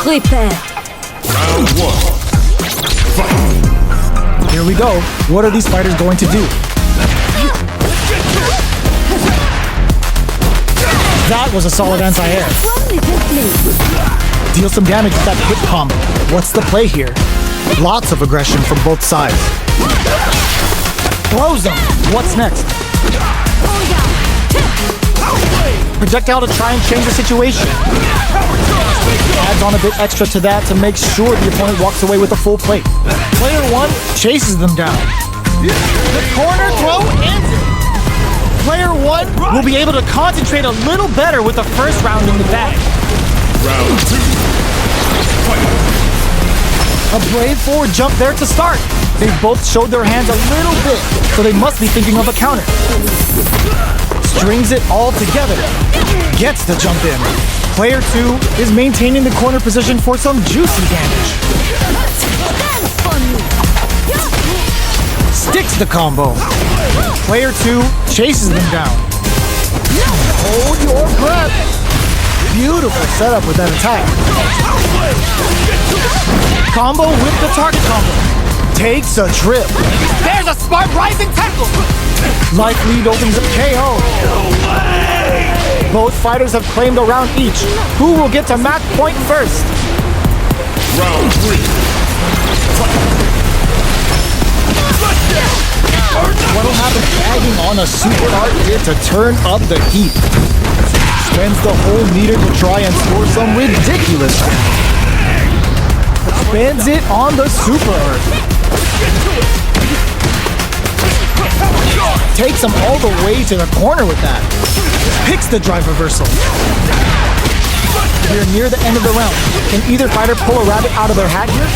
Prepare. Round one. Fight. Here we go. What are these fighters going to do? That was a solid anti-air. One little please. Deal some damage with that hip combo. What's the play here? Lots of aggression from both sides. Throws him. What's next? Projectile to try and change the situation. Adds on a bit extra to that to make sure the opponent walks away with a full plate. Player one chases them down. The corner throw ends it. Player one will be able to concentrate a little better with the first round in the bag. Round two. Fight. A brave forward jump there to start. They both showed their hands a little bit, so they must be thinking of a counter. Strings it all together. Gets the jump in. Player two is maintaining the corner position for some juicy damage. Sticks the combo. Player two chases them down. Hold your breath. Beautiful setup with that attack. Combo with the target combo. Takes a trip. There's a smart rising tackle. Life lead opens up KO. Both fighters have claimed a round each. Who will get to match point first? Round three. What'll happen tagging on a super art hit to turn up the heat? Spends the whole meter to try and score some ridiculous. Spends it on the super art. Takes him all the way to the corner with that. Picks the drive reversal. We're near the end of the round. Can either fighter pull a rabbit out of their hat here?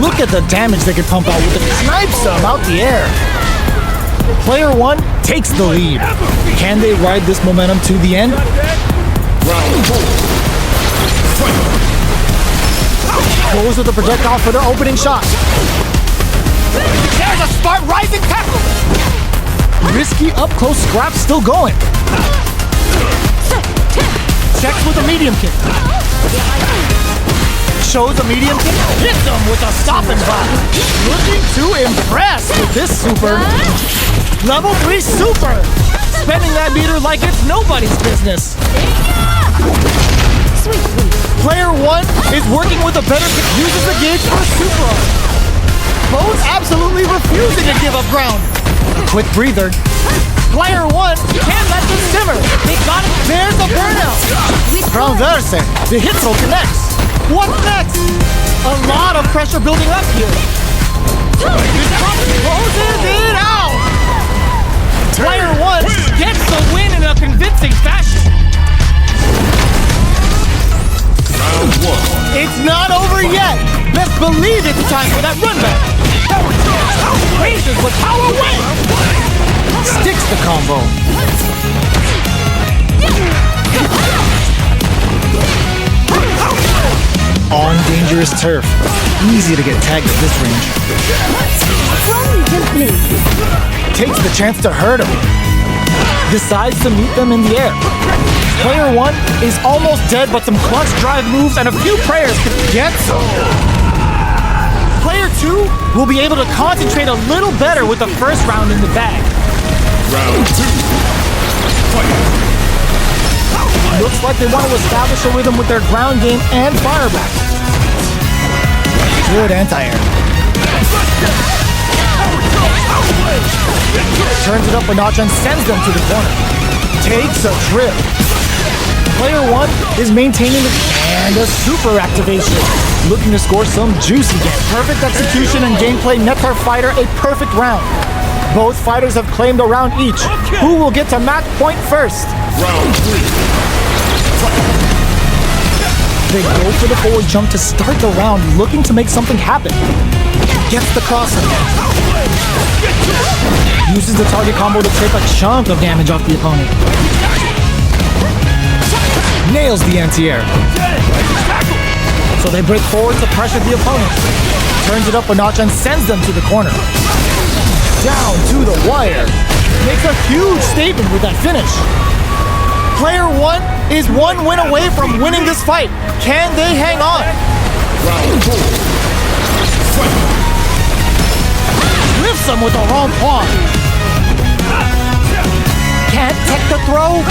Look at the damage they could pump out with it. Snipes them out the air. Player one takes the lead. Can they ride this momentum to the end? Round four. Fight. Goes with the projectile for the opening shot. There's a smart rising tackle. Risky up-close scrap still going. Checks with a medium kick. Shows a medium kick. Hits him with a stop and block. Looking to impress with this super. Level 3 super. Spending that meter like it's nobody's business. Player one is working with a better kick. Uses the gauge for a super art. Both absolutely refusing to give up ground. A quick breather. Player one can't let them simmer. They got it. There's the burnout. Transverse. The hit throw connects. What's next? A lot of pressure building up here. This closes it out. Player one gets the win in a convincing fashion. Round one. It's not over yet. Best believe it's time for that run back. Raises with power win. Sticks the combo. On dangerous turf. Easy to get tagged at this range. Takes the chance to hurt him. Decides to meet them in the air. Player one is almost dead, but some clutch drive moves and a few prayers can get some. Player two will be able to concentrate a little better with the first round in the bag. Round two. Fight. Looks like they want to establish a rhythm with their ground game and fire back. Good anti-air. Turns it up a notch and sends them to the corner. Takes a trip. Player one is maintaining it and a super activation. Looking to score some juicy game. Perfect execution and gameplay nets our fighter a perfect round. Both fighters have claimed a round each. Who will get to match point first? Round three. They go for the forward jump to start the round, looking to make something happen. Gets the crossing. Uses the target combo to take a chunk of damage off the opponent. Nails the anti-air. So they break forward to pressure the opponent. Turns it up a notch and sends them to the corner. Down to the wire. Makes a huge statement with that finish. Player one is one win away from winning this fight. Can they hang on? Round 4. Fight. Lifts him with the wrong paw. Can't take the throw.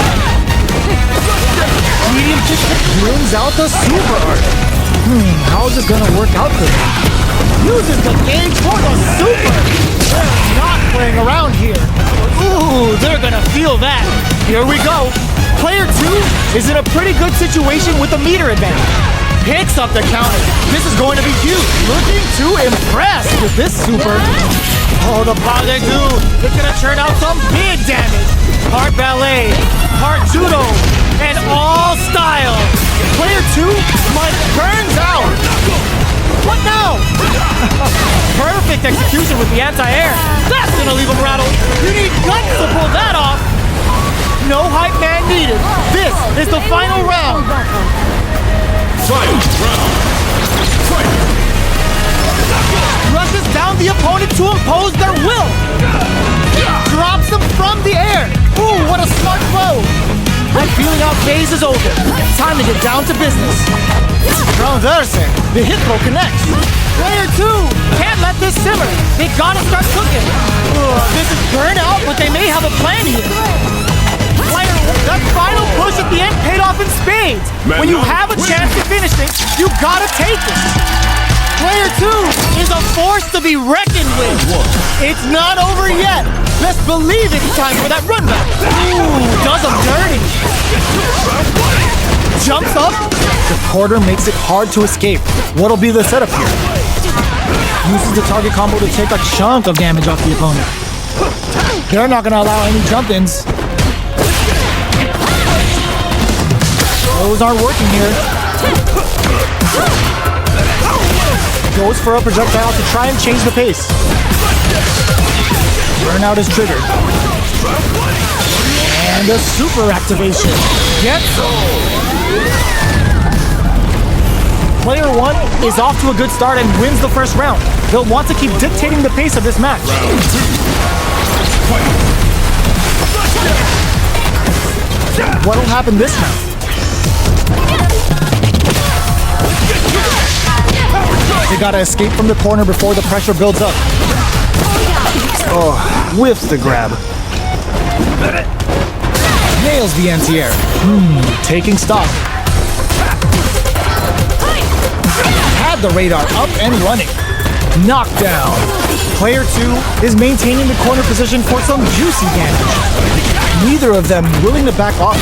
Medium kick brings out the super art. How's it gonna work out for them? Uses the gauge for the super. They're not playing around here. Ooh, they're gonna feel that. Here we go. Player two is in a pretty good situation with a meter advantage. Picks up the counter. This is going to be huge. Looking to impress with this super. Oh, the power they do. It's gonna turn out some big damage. Part ballet, part judo, and all style. Player two might burns out. What now? Perfect execution with the anti-air. That's gonna leave him rattled. You need guts to pull that off. No hype man needed. This is the final round. Final round. Fight. Rushes down the opponent to impose their will. Drops them from the air. Ooh, what a smart blow. That feeling out phase is over. Time to get down to business. Transverse. The hit throw connects. Player two can't let this simmer. They gotta start cooking. This is burnout, but they may have a plan here. Player one, that final push at the end paid off in spades. When you have a chance to finish things, you gotta take it. Player two is a force to be reckoned with. It's not over yet. Let's believe it's time for that run back. Ooh, does him dirty. Jumps up. The quarter makes it hard to escape. What'll be the setup here? Uses the target combo to take a chunk of damage off the opponent. They're not gonna allow any jump-ins. Those aren't working here. Goes for a projectile to try and change the pace. Burnout is triggered. And a super activation. Gets Player one is off to a good start and wins the first round. They'll want to keep dictating the pace of this match. Round 2. Fight. What'll happen this round? They gotta escape from the corner before the pressure builds up. Oh, whiffs the grab. Nails the anti-air. Taking stock. Had the radar up and running. Knockdown. Player two is maintaining the corner position for some juicy damage. Neither of them willing to back off.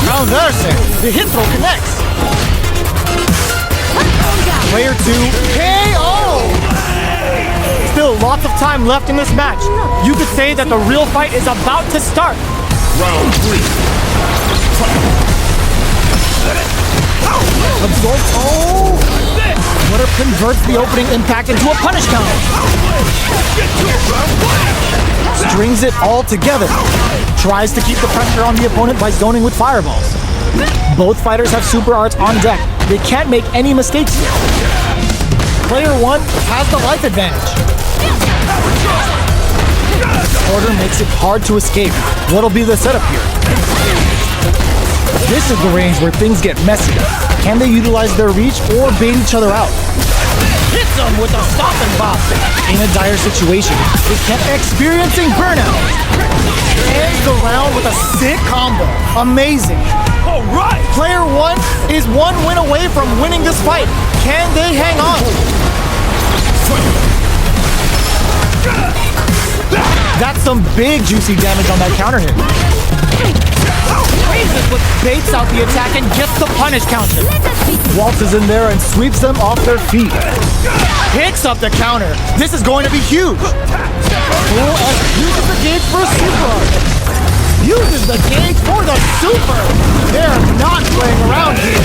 Transverse. The hit throw connects. Player two, KO! Still lots of time left in this match. You could say that the real fight is about to start. Round 3. Absorb. Oh! What if converts the opening impact into a punish counter? Strings it all together. Tries to keep the pressure on the opponent by zoning with fireballs. Both fighters have super arts on deck. They can't make any mistakes here. Player one has the life advantage. Order makes it hard to escape. What'll be the setup here? This is the range where things get messy. Can they utilize their reach or bait each other out? Hits them with a stop and bop. In a dire situation, they kept experiencing burnout. Ends the round with a sick combo. Amazing. All right. Player one is one win away from winning this fight. Can they hang on? That's some big juicy damage on that counter hit. Raises with baits out the attack and gets the punish counter. Waltzes in there and sweeps them off their feet. Picks up the counter. This is going to be huge. Uses the gauge for a super. Uses the gauge for the super. They're not playing around here.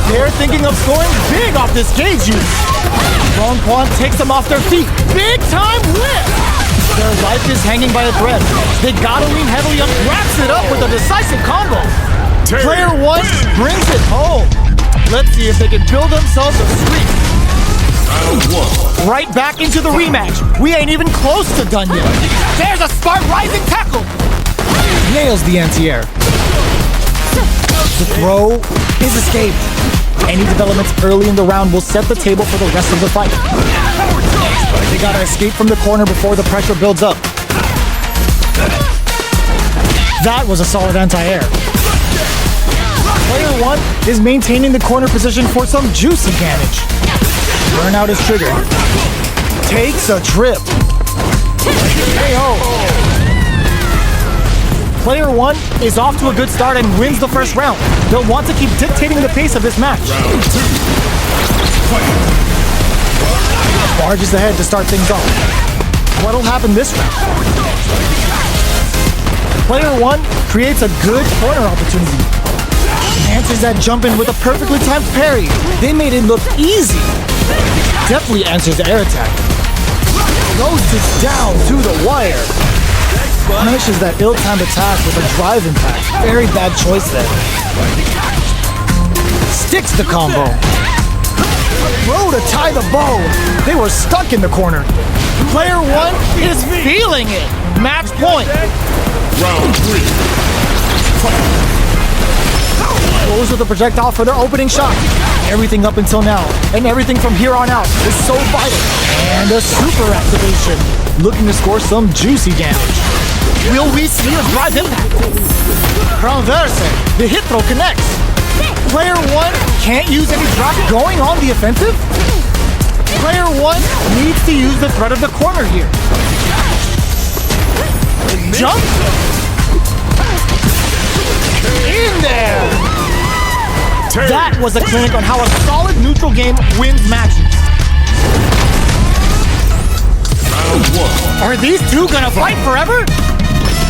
They're thinking of scoring big off this gauge use. Long Quan takes them off their feet. Big time lift. Their life is hanging by a thread. They gotta lean heavily up, wraps it up with a decisive combo. Player one brings it home. Let's see if they can build themselves a streak. Round one. Right back into the rematch. We ain't even close to done yet. There's a smart rising tackle. Nails the anti-air. The throw is escaped. Any developments early in the round will set the table for the rest of the fight. They gotta escape from the corner before the pressure builds up. That was a solid anti-air. Player one is maintaining the corner position for some juicy damage. Burnout is triggered. Takes a trip. KO. Player one is off to a good start and wins the first round. They'll want to keep dictating the pace of this match. Round two. Barges ahead to start things off. What'll happen this round? Player one creates a good corner opportunity. Answers that jump in with a perfectly timed parry. They made it look easy. Definitely answers the air attack. Goes this down to the wire. Punishes that ill-timed attack with a drive impact. Very bad choice there. Sticks the combo. Throw to tie the bow. They were stuck in the corner. Player one is feeling it. Match point. Round three. Goes with a projectile for their opening shot. Everything up until now, and everything from here on out is so vital. And a super activation. Looking to score some juicy damage. Will we see a drive impact? Renverse. The hit throw connects. Player one can't use any drop going on the offensive. Player one needs to use the threat of the corner here. Jump. In there. That was a clinic on how a solid neutral game wins matches. Round one. Are these two gonna fight forever?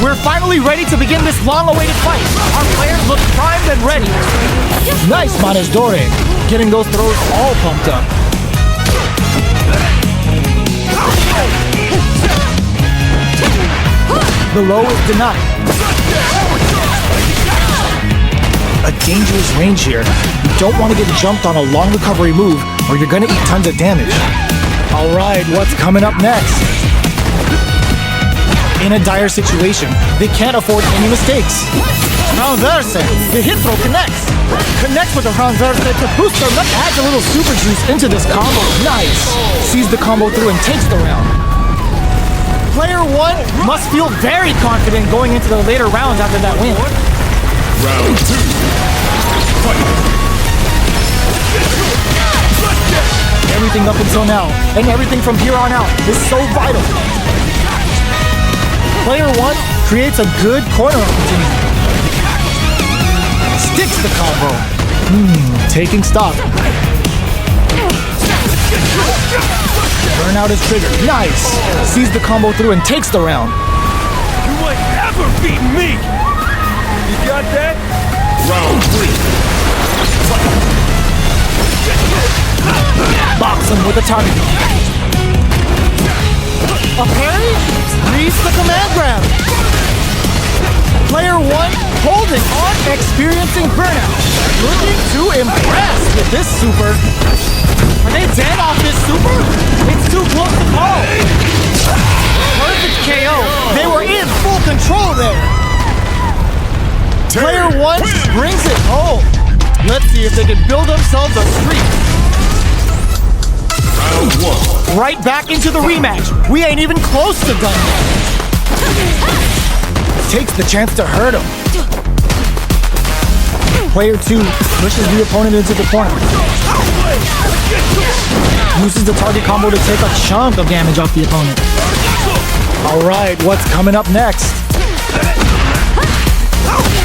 We're finally ready to begin this long-awaited fight. Our players look primed and ready. Nice Manon, getting those throws all pumped up. The low is denied. A dangerous range here. You don't want to get jumped on a long recovery move or you're gonna eat tons of damage. Alright, what's coming up next? In a dire situation, they can't afford any mistakes. Renverse, the hit throw connects. Connects with the renverse to boost their luck, adds a little super juice into this combo. Nice! Sees the combo through and takes the round. Player one must feel very confident going into the later rounds after that win. Round two. Everything up until now, and everything from here on out is so vital. Player one creates a good corner opportunity. Sticks the combo. Taking stock. Burnout is triggered. Nice. Sees the combo through and takes the round. You ain't ever beat me. You got that? Round three. Box him with a target. A parry? Reads the command grab. Player one holding on, experiencing burnout. Looking to impress with this super. Are they dead off this super? It's too close to call. Perfect KO. They were in full control there. Player one brings it home. Let's see if they can build themselves a streak. Round one. Right back into the rematch. We ain't even close to done yet. Takes the chance to hurt him. Player two pushes the opponent into the corner. Uses the target combo to take a chunk of damage off the opponent. Alright, what's coming up next?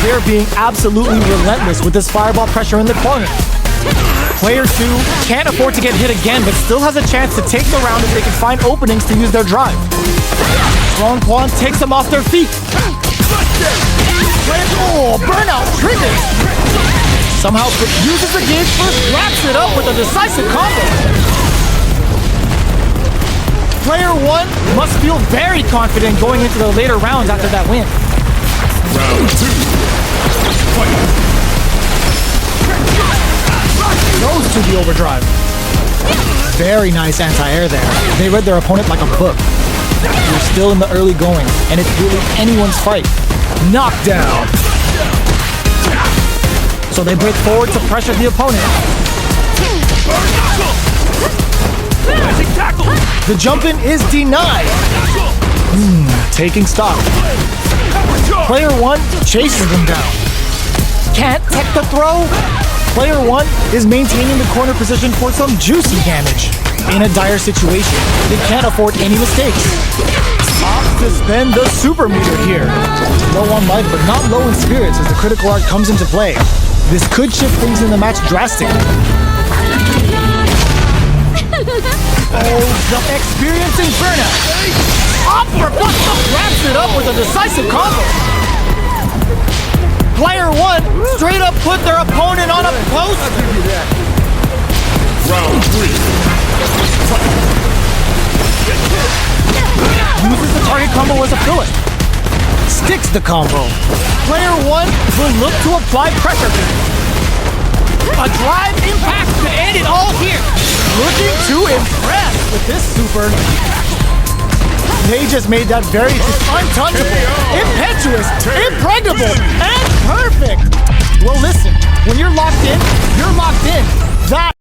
They're being absolutely relentless with this fireball pressure in the corner. Player two can't afford to get hit again, but still has a chance to take the round if they can find openings to use their drive. Strong Quan takes them off their feet. Oh, burnout triggers. Somehow uses the gauge first, wraps it up with a decisive combo. Player one must feel very confident going into the later rounds after that win. Round two. Goes to the overdrive. Very nice anti-air there. They read their opponent like a book. You're still in the early going, and it's really anyone's fight. Knockdown! So they break forward to pressure the opponent. The jump-in is denied. Taking stock. Player 1 chases them down. Can't tech the throw. Player 1 is maintaining the corner position for some juicy damage. In a dire situation, they can't afford any mistakes. Opt to spend the super meter here. Low on life, but not low in spirits as the critical art comes into play. This could shift things in the match drastically. Oh, the experiencing burnout. Uppercut wraps it up with a decisive combo. Player 1 straight up put their opponent on a post. I'll give you that. Round 3. Uses the target combo as a filler. Sticks the combo. Player 1 will look to apply pressure. A drive impact to end it all here. Looking to impress with this super. They just made that very untouchable, impetuous, impregnable, and perfect. Well, listen, when you're locked in, you're locked in. That